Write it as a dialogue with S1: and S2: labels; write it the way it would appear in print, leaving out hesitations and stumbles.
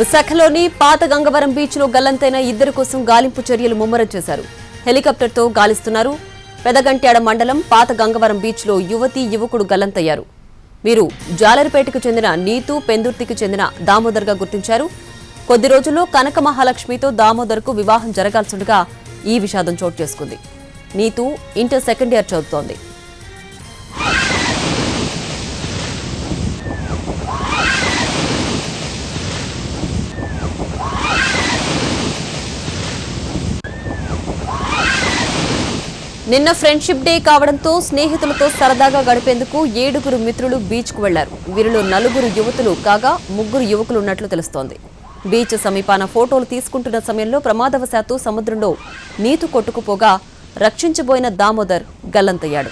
S1: విశాఖలోని పాత గంగవరం బీచ్ లో గల్లంతైన ఇద్దరి కోసం గాలింపు చర్యలు ముమ్మరం చేశారు. హెలికాప్టర్తో గాలిస్తున్నారు. పెదగంట్యాడ మండలం పాత గంగవరం బీచ్ లో యువకుడు గల్లంతయ్యారు. వీరు జాలరిపేటకు చెందిన నీతు, పెందుర్తికి చెందిన దామోదర్గా గుర్తించారు. కొద్ది రోజుల్లో కనక మహాలక్ష్మితో దామోదర్కు వివాహం జరగాల్సిండగా ఈ విషాదం చోటు చేసుకుంది. నీతు ఇంటర్ సెకండ్ ఇయర్ చదువుతోంది. నిన్న ఫ్రెండ్షిప్ డే కావడంతో స్నేహితులతో సరదాగా గడిపేందుకు 7 మిత్రులు బీచ్ కు వెళ్లారు. వీరిలో 4 యువతులు కాగా 3 యువకులు ఉన్నట్లు తెలుస్తోంది. బీచ్ సమీపాన ఫోటోలు తీసుకుంటున్న సమయంలో ప్రమాదవశాత్తు సముద్రంలో నీతు కొట్టుకుపోగా రక్షించబోయిన దామోదర్ గల్లంతయ్యాడు.